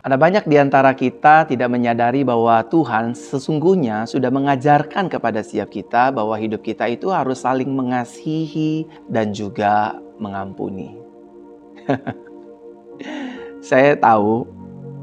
Ada banyak di antara kita tidak menyadari bahwa Tuhan sesungguhnya sudah mengajarkan kepada setiap kita bahwa hidup kita itu harus saling mengasihi dan juga mengampuni. Saya tahu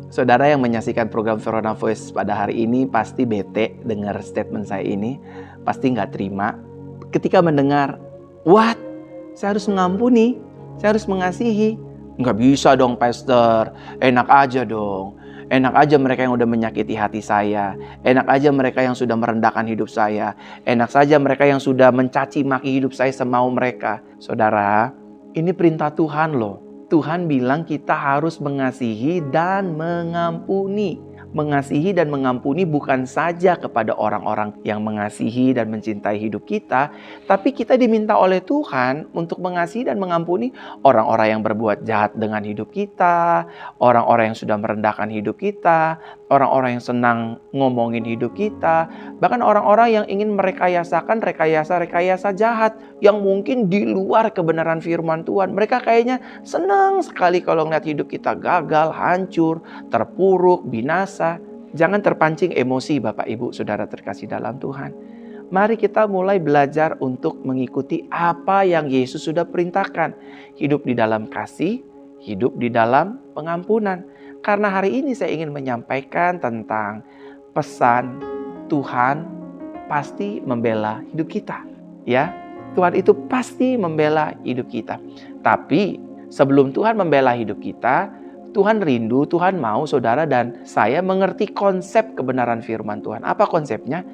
saudara yang menyaksikan program Verona Voice pada hari ini pasti bete dengar statement saya ini, pasti nggak terima ketika mendengar, "What? Saya harus mengampuni, saya harus mengasihi." Nggak bisa dong, Pastor. Enak aja dong. Enak aja mereka yang udah menyakiti hati saya. Enak aja mereka yang sudah merendahkan hidup saya. Enak saja mereka yang sudah mencaci maki hidup saya semau mereka. Saudara, ini perintah Tuhan loh. Tuhan bilang kita harus mengasihi dan mengampuni. Mengasihi dan mengampuni bukan saja kepada orang-orang yang mengasihi dan mencintai hidup kita, tapi kita diminta oleh Tuhan untuk mengasihi dan mengampuni orang-orang yang berbuat jahat dengan hidup kita, orang-orang yang sudah merendahkan hidup kita, orang-orang yang senang ngomongin hidup kita, bahkan orang-orang yang ingin merekayasa rekayasa jahat yang mungkin di luar kebenaran firman Tuhan. Mereka kayaknya senang sekali kalau ngeliat hidup kita gagal, hancur, terpuruk, binasa. Jangan terpancing emosi Bapak Ibu Saudara terkasih dalam Tuhan. Mari kita mulai belajar untuk mengikuti apa yang Yesus sudah perintahkan. Hidup di dalam kasih, hidup di dalam pengampunan. Karena hari ini saya ingin menyampaikan tentang pesan Tuhan pasti membela hidup kita. Ya, Tuhan itu pasti membela hidup kita. Tapi sebelum Tuhan membela hidup kita, Tuhan rindu, Tuhan mau saudara dan saya mengerti konsep kebenaran firman Tuhan. Apa konsepnya?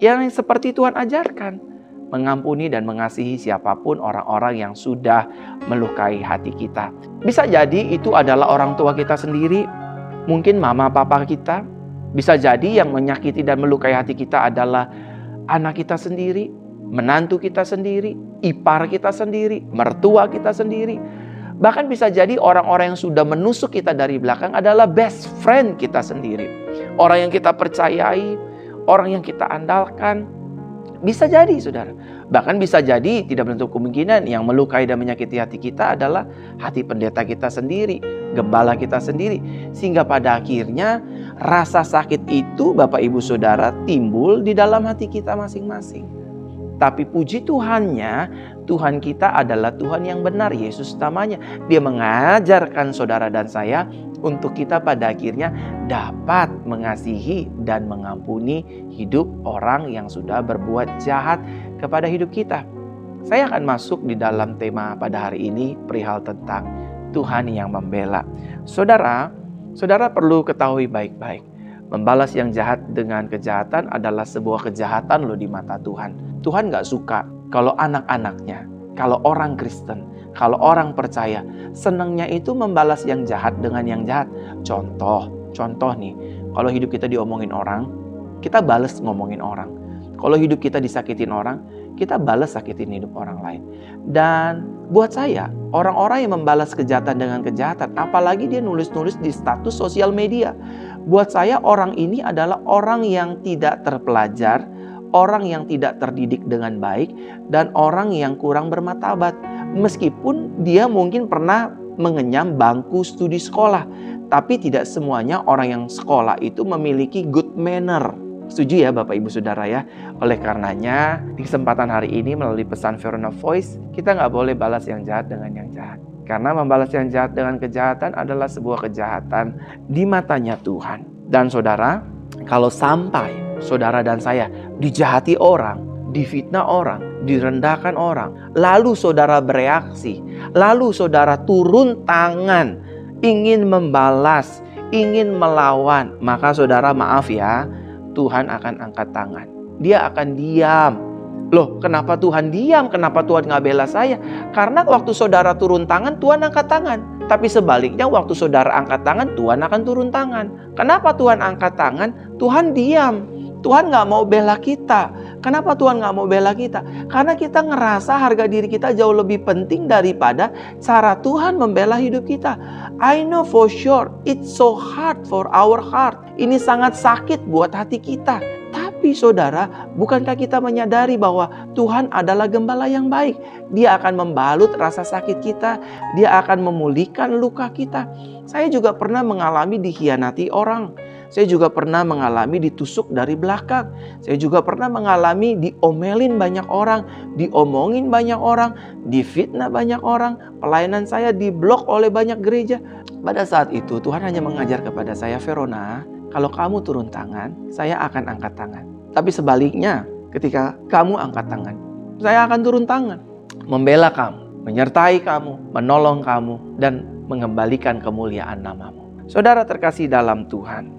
Yang seperti Tuhan ajarkan. Mengampuni dan mengasihi siapapun orang-orang yang sudah melukai hati kita. Bisa jadi itu adalah orang tua kita sendiri. Mungkin mama papa kita. Bisa jadi yang menyakiti dan melukai hati kita adalah anak kita sendiri, menantu kita sendiri, ipar kita sendiri, mertua kita sendiri. Bahkan bisa jadi orang-orang yang sudah menusuk kita dari belakang adalah best friend kita sendiri. Orang yang kita percayai, orang yang kita andalkan. Bisa jadi saudara. Bahkan bisa jadi tidak menutup kemungkinan yang melukai dan menyakiti hati kita adalah hati pendeta kita sendiri, gembala kita sendiri. Sehingga pada akhirnya rasa sakit itu Bapak Ibu Saudara timbul di dalam hati kita masing-masing. Tapi puji Tuhannya, Tuhan kita adalah Tuhan yang benar, Yesus namanya. Dia mengajarkan saudara dan saya untuk kita pada akhirnya dapat mengasihi dan mengampuni hidup orang yang sudah berbuat jahat kepada hidup kita. Saya akan masuk di dalam tema pada hari ini perihal tentang Tuhan yang membela. Saudara perlu ketahui baik-baik. Membalas yang jahat dengan kejahatan adalah sebuah kejahatan loh di mata Tuhan. Tuhan gak suka kalau anak-anaknya, kalau orang Kristen, kalau orang percaya, senangnya itu membalas yang jahat dengan yang jahat. Contoh nih, kalau hidup kita diomongin orang, kita balas ngomongin orang. Kalau hidup kita disakitin orang, kita balas sakitin hidup orang lain. Dan buat saya, orang-orang yang membalas kejahatan dengan kejahatan, apalagi dia nulis-nulis di status sosial media. Buat saya orang ini adalah orang yang tidak terpelajar, orang yang tidak terdidik dengan baik, dan orang yang kurang bermartabat. Meskipun dia mungkin pernah mengenyam bangku studi sekolah, tapi tidak semuanya orang yang sekolah itu memiliki good manner. Setuju ya Bapak Ibu Saudara ya? Oleh karenanya di kesempatan hari ini melalui pesan Verona Voice, kita nggak boleh balas yang jahat dengan yang jahat. Karena membalas yang jahat dengan kejahatan adalah sebuah kejahatan di matanya Tuhan. Dan saudara, kalau sampai saudara dan saya dijahati orang, difitnah orang, direndahkan orang, lalu saudara bereaksi, lalu saudara turun tangan, ingin membalas, ingin melawan, maka saudara maaf ya, Tuhan akan angkat tangan. Dia akan diam. Loh, kenapa Tuhan diam? Kenapa Tuhan nggak bela saya? Karena waktu saudara turun tangan, Tuhan angkat tangan. Tapi sebaliknya waktu saudara angkat tangan, Tuhan akan turun tangan. Kenapa Tuhan angkat tangan? Tuhan diam. Tuhan nggak mau bela kita. Kenapa Tuhan nggak mau bela kita? Karena kita ngerasa harga diri kita jauh lebih penting daripada cara Tuhan membela hidup kita. I know for sure, it's so hard for our heart. Ini sangat sakit buat hati kita. Tapi saudara, bukankah kita menyadari bahwa Tuhan adalah gembala yang baik? Dia akan membalut rasa sakit kita. Dia akan memulihkan luka kita. Saya juga pernah mengalami dikhianati orang. Saya juga pernah mengalami ditusuk dari belakang. Saya juga pernah mengalami diomelin banyak orang, diomongin banyak orang, difitnah banyak orang. Pelayanan saya diblok oleh banyak gereja. Pada saat itu Tuhan hanya mengajar kepada saya, Verona, kalau kamu turun tangan, saya akan angkat tangan. Tapi sebaliknya, ketika kamu angkat tangan, saya akan turun tangan. Membela kamu, menyertai kamu, menolong kamu, dan mengembalikan kemuliaan namamu. Saudara terkasih dalam Tuhan,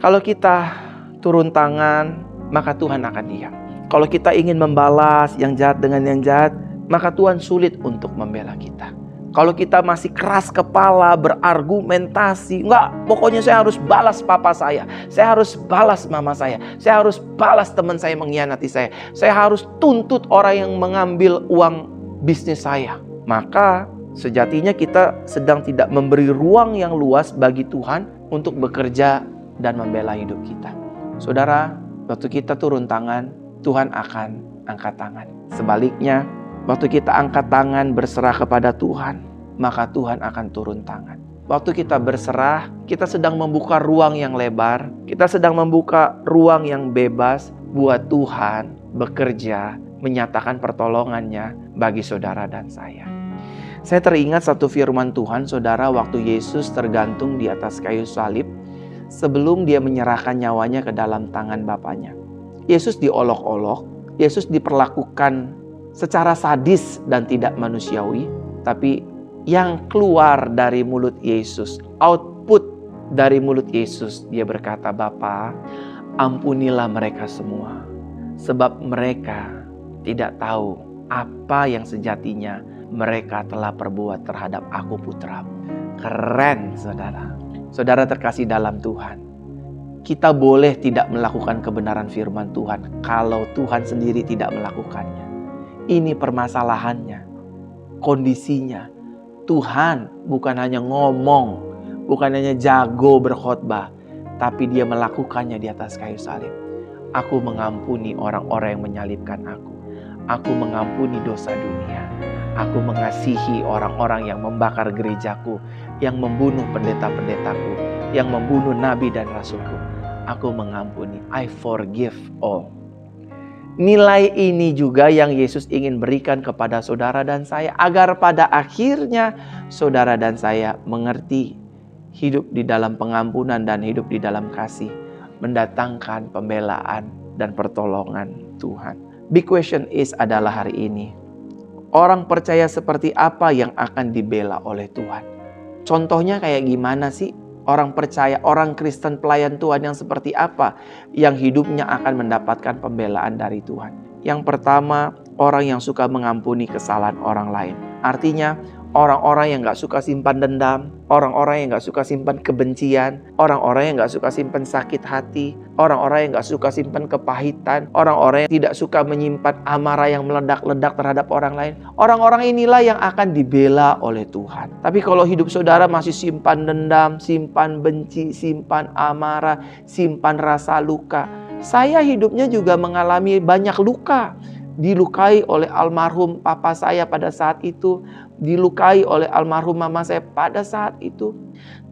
kalau kita turun tangan, maka Tuhan akan diam. Kalau kita ingin membalas yang jahat dengan yang jahat, maka Tuhan sulit untuk membela kita. Kalau kita masih keras kepala, berargumentasi, enggak, pokoknya saya harus balas papa saya harus balas mama saya harus balas teman saya mengkhianati saya harus tuntut orang yang mengambil uang bisnis saya. Maka sejatinya kita sedang tidak memberi ruang yang luas bagi Tuhan untuk bekerja dan membela hidup kita. Saudara, waktu kita turun tangan, Tuhan akan angkat tangan. Sebaliknya, waktu kita angkat tangan berserah kepada Tuhan, maka Tuhan akan turun tangan. Waktu kita berserah, kita sedang membuka ruang yang lebar, kita sedang membuka ruang yang bebas buat Tuhan bekerja, menyatakan pertolongannya bagi saudara dan saya. Saya teringat satu firman Tuhan, saudara, waktu Yesus tergantung di atas kayu salib, sebelum dia menyerahkan nyawanya ke dalam tangan Bapaknya. Yesus diolok-olok, Yesus diperlakukan secara sadis dan tidak manusiawi, tapi yang keluar dari mulut Yesus, output dari mulut Yesus, dia berkata, Bapa, ampunilah mereka semua, sebab mereka tidak tahu apa yang sejatinya mereka telah perbuat terhadap aku putramu. Keren, saudara. Saudara terkasih dalam Tuhan, kita boleh tidak melakukan kebenaran firman Tuhan kalau Tuhan sendiri tidak melakukannya. Ini permasalahannya, kondisinya. Tuhan bukan hanya ngomong, bukan hanya jago berkhotbah, tapi dia melakukannya di atas kayu salib. Aku mengampuni orang-orang yang menyalibkan aku. Aku mengampuni dosa dunia. Aku mengasihi orang-orang yang membakar gerejaku, yang membunuh pendeta-pendetaku, yang membunuh nabi dan rasulku. Aku mengampuni. I forgive all. Nilai ini juga yang Yesus ingin berikan kepada saudara dan saya, agar pada akhirnya saudara dan saya mengerti hidup di dalam pengampunan dan hidup di dalam kasih, mendatangkan pembelaan dan pertolongan Tuhan. Big question is adalah hari ini, orang percaya seperti apa yang akan dibela oleh Tuhan? Contohnya kayak gimana sih? Orang percaya, orang Kristen pelayan Tuhan yang seperti apa yang hidupnya akan mendapatkan pembelaan dari Tuhan? Yang pertama, orang yang suka mengampuni kesalahan orang lain. Artinya, orang-orang yang gak suka simpan dendam, orang-orang yang gak suka simpan kebencian, orang-orang yang gak suka simpan sakit hati, orang-orang yang gak suka simpan kepahitan, orang-orang yang tidak suka menyimpan amarah yang meledak-ledak terhadap orang lain. Orang-orang inilah yang akan dibela oleh Tuhan. Tapi kalau hidup saudara masih simpan dendam, simpan benci, simpan amarah, simpan rasa luka. Saya hidupnya juga mengalami banyak luka. Dilukai oleh almarhum papa saya pada saat itu, dilukai oleh almarhum mama saya pada saat itu.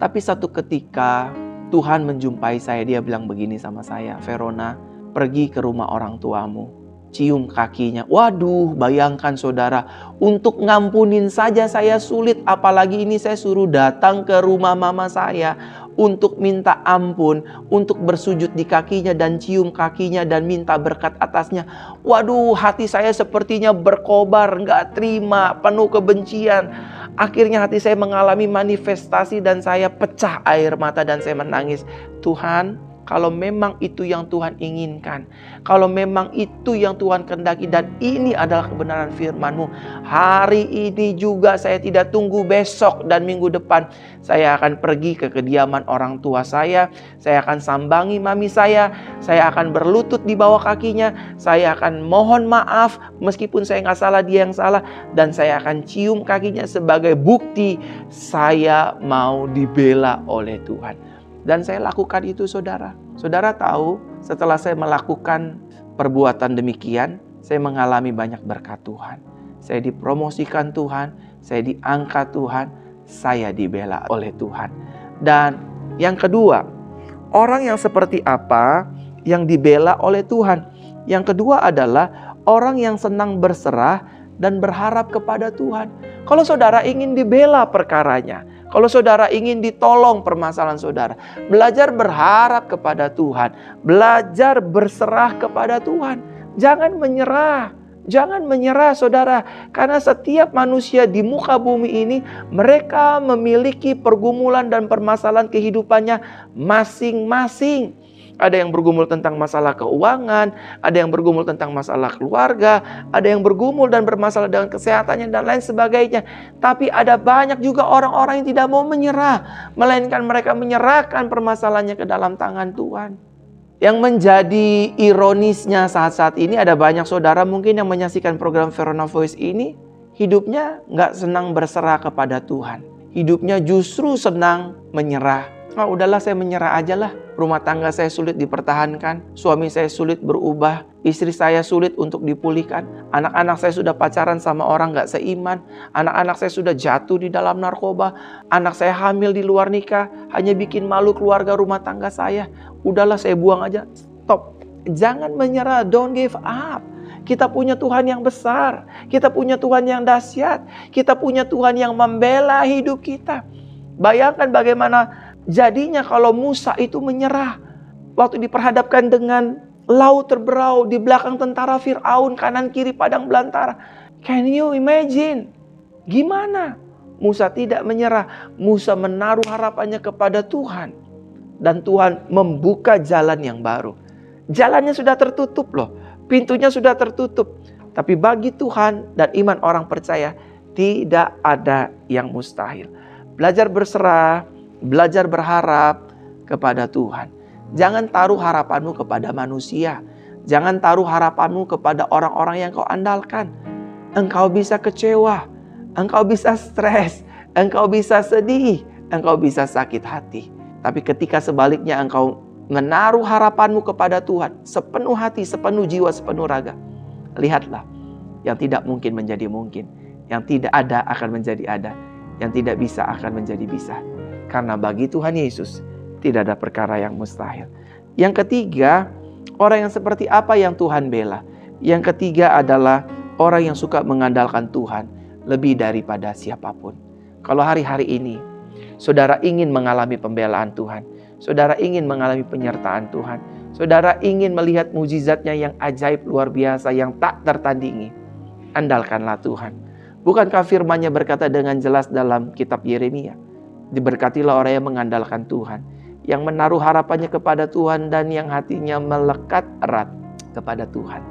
Tapi satu ketika Tuhan menjumpai saya, dia bilang begini sama saya, Verona, pergi ke rumah orang tuamu, cium kakinya. Waduh, bayangkan saudara, untuk ngampunin saja saya sulit, apalagi ini saya suruh datang ke rumah mama saya untuk minta ampun, untuk bersujud di kakinya dan cium kakinya dan minta berkat atasnya. Waduh, hati saya sepertinya berkobar, gak terima, penuh kebencian. Akhirnya hati saya mengalami manifestasi dan saya pecah air mata dan saya menangis. Tuhan, kalau memang itu yang Tuhan inginkan, kalau memang itu yang Tuhan kehendaki dan ini adalah kebenaran firman-Mu, hari ini juga saya tidak tunggu besok dan minggu depan. Saya akan pergi ke kediaman orang tua saya akan sambangi mami saya akan berlutut di bawah kakinya, saya akan mohon maaf meskipun saya nggak salah, dia yang salah, dan saya akan cium kakinya sebagai bukti saya mau dibela oleh Tuhan. Dan saya lakukan itu, saudara. Saudara tahu, setelah saya melakukan perbuatan demikian, saya mengalami banyak berkat Tuhan. Saya dipromosikan Tuhan, saya diangkat Tuhan, saya dibela oleh Tuhan. Dan yang kedua, orang yang seperti apa yang dibela oleh Tuhan? Yang kedua adalah orang yang senang berserah dan berharap kepada Tuhan. Kalau saudara ingin dibela perkaranya, kalau saudara ingin ditolong permasalahan saudara, belajar berharap kepada Tuhan, belajar berserah kepada Tuhan. Jangan menyerah. Jangan menyerah saudara, karena setiap manusia di muka bumi ini mereka memiliki pergumulan dan permasalahan kehidupannya masing-masing. Ada yang bergumul tentang masalah keuangan, ada yang bergumul tentang masalah keluarga, ada yang bergumul dan bermasalah dengan kesehatannya dan lain sebagainya. Tapi ada banyak juga orang-orang yang tidak mau menyerah, melainkan mereka menyerahkan permasalahannya ke dalam tangan Tuhan. Yang menjadi ironisnya saat-saat ini ada banyak saudara mungkin yang menyaksikan program Verona Voice ini, hidupnya nggak senang berserah kepada Tuhan. Hidupnya justru senang menyerah. Udahlah saya menyerah aja lah. Rumah tangga saya sulit dipertahankan, suami saya sulit berubah, istri saya sulit untuk dipulihkan, anak-anak saya sudah pacaran sama orang gak seiman, anak-anak saya sudah jatuh di dalam narkoba, anak saya hamil di luar nikah, hanya bikin malu keluarga rumah tangga saya. Udahlah saya buang aja. Stop. Jangan menyerah, don't give up. Kita punya Tuhan yang besar, kita punya Tuhan yang dahsyat, kita punya Tuhan yang membela hidup kita. Bayangkan bagaimana jadinya kalau Musa itu menyerah waktu diperhadapkan dengan laut terberau, di belakang tentara Firaun, kanan kiri padang belantara. Can you imagine? Gimana? Musa tidak menyerah. Musa menaruh harapannya kepada Tuhan. Dan Tuhan membuka jalan yang baru. Jalannya sudah tertutup loh. Pintunya sudah tertutup. Tapi bagi Tuhan dan iman orang percaya, tidak ada yang mustahil. Belajar berserah, belajar berharap kepada Tuhan. Jangan taruh harapanmu kepada manusia. Jangan taruh harapanmu kepada orang-orang yang kau andalkan. Engkau bisa kecewa, engkau bisa stres, engkau bisa sedih, engkau bisa sakit hati. Tapi ketika sebaliknya engkau menaruh harapanmu kepada Tuhan sepenuh hati, sepenuh jiwa, sepenuh raga, lihatlah, yang tidak mungkin menjadi mungkin, yang tidak ada akan menjadi ada, yang tidak bisa akan menjadi bisa. Karena bagi Tuhan Yesus tidak ada perkara yang mustahil. Yang ketiga, orang yang seperti apa yang Tuhan bela? Yang ketiga adalah orang yang suka mengandalkan Tuhan lebih daripada siapapun. Kalau hari-hari ini saudara ingin mengalami pembelaan Tuhan, saudara ingin mengalami penyertaan Tuhan, saudara ingin melihat mujizatnya yang ajaib luar biasa, yang tak tertandingi, andalkanlah Tuhan. Bukankah firman-Nya berkata dengan jelas dalam kitab Yeremia, diberkatilah orang yang mengandalkan Tuhan, yang menaruh harapannya kepada Tuhan dan yang hatinya melekat erat kepada Tuhan.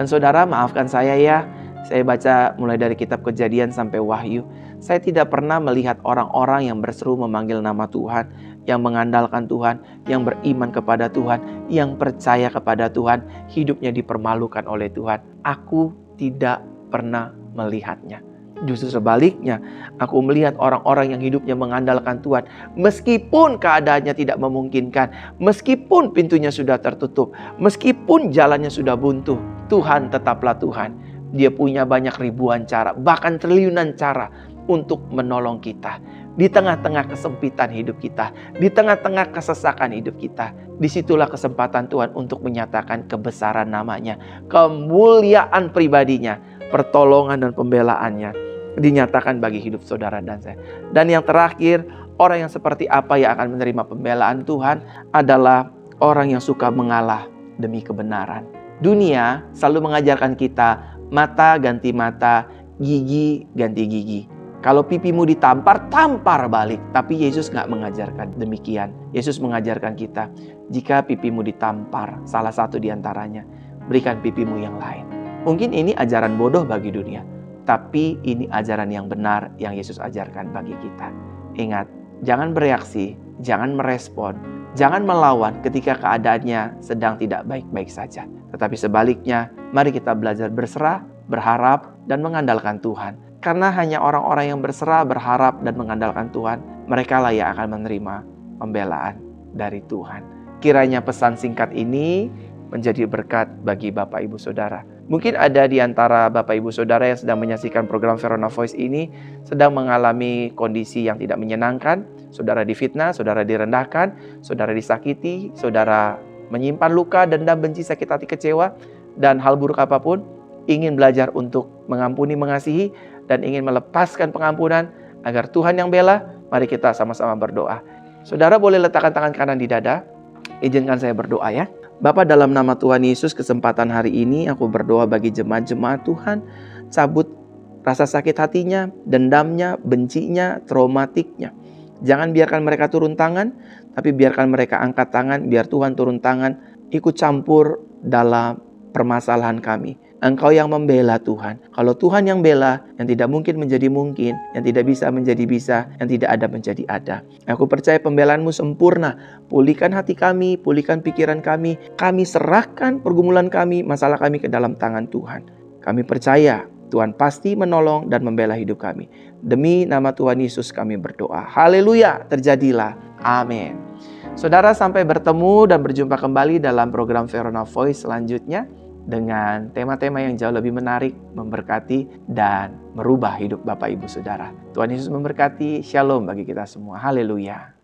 Dan saudara, maafkan saya ya, saya baca mulai dari kitab Kejadian sampai Wahyu, saya tidak pernah melihat orang-orang yang berseru memanggil nama Tuhan, yang mengandalkan Tuhan, yang beriman kepada Tuhan, yang percaya kepada Tuhan, hidupnya dipermalukan oleh Tuhan. Aku tidak pernah melihatnya. Justru sebaliknya, aku melihat orang-orang yang hidupnya mengandalkan Tuhan. Meskipun keadaannya tidak memungkinkan, meskipun pintunya sudah tertutup, meskipun jalannya sudah buntu, Tuhan tetaplah Tuhan. Dia punya banyak ribuan cara, bahkan triliunan cara untuk menolong kita. Di tengah-tengah kesempitan hidup kita, di tengah-tengah kesesakan hidup kita, disitulah kesempatan Tuhan untuk menyatakan kebesaran namanya, kemuliaan pribadinya, pertolongan dan pembelaannya dinyatakan bagi hidup saudara dan saya. Dan yang terakhir, orang yang seperti apa yang akan menerima pembelaan Tuhan adalah orang yang suka mengalah demi kebenaran. Dunia selalu mengajarkan kita mata ganti mata, gigi ganti gigi. Kalau pipimu ditampar, tampar balik. Tapi Yesus nggak mengajarkan demikian. Yesus mengajarkan kita, jika pipimu ditampar, salah satu diantaranya, berikan pipimu yang lain. Mungkin ini ajaran bodoh bagi dunia, tapi ini ajaran yang benar yang Yesus ajarkan bagi kita. Ingat, jangan bereaksi, jangan merespon, jangan melawan ketika keadaannya sedang tidak baik-baik saja. Tetapi sebaliknya, mari kita belajar berserah, berharap, dan mengandalkan Tuhan. Karena hanya orang-orang yang berserah, berharap, dan mengandalkan Tuhan, mereka lah yang akan menerima pembelaan dari Tuhan. Kiranya pesan singkat ini menjadi berkat bagi Bapak Ibu Saudara. Mungkin ada di antara Bapak Ibu Saudara yang sedang menyaksikan program Verona Voice ini sedang mengalami kondisi yang tidak menyenangkan. Saudara difitnah, saudara direndahkan, saudara disakiti, saudara menyimpan luka, dendam, benci, sakit hati, kecewa, dan hal buruk apapun. Ingin belajar untuk mengampuni, mengasihi, dan ingin melepaskan pengampunan agar Tuhan yang bela. Mari kita sama-sama berdoa. Saudara boleh letakkan tangan kanan di dada. Izinkan saya berdoa ya. Bapa, dalam nama Tuhan Yesus, kesempatan hari ini aku berdoa bagi jemaat-jemaat Tuhan. Cabut rasa sakit hatinya, dendamnya, bencinya, traumatiknya. Jangan biarkan mereka turun tangan, tapi biarkan mereka angkat tangan, biar Tuhan turun tangan, ikut campur dalam permasalahan kami. Engkau yang membela Tuhan. Kalau Tuhan yang bela, yang tidak mungkin menjadi mungkin, yang tidak bisa menjadi bisa, yang tidak ada menjadi ada. Aku percaya pembelaanmu sempurna. Pulihkan hati kami, pulihkan pikiran kami. Kami serahkan pergumulan kami, masalah kami ke dalam tangan Tuhan. Kami percaya Tuhan pasti menolong dan membela hidup kami. Demi nama Tuhan Yesus kami berdoa. Haleluya, terjadilah. Amin. Saudara, sampai bertemu dan berjumpa kembali dalam program Verona Voice selanjutnya dengan tema-tema yang jauh lebih menarik, memberkati, dan merubah hidup Bapak Ibu Saudara. Tuhan Yesus memberkati. Shalom bagi kita semua. Haleluya.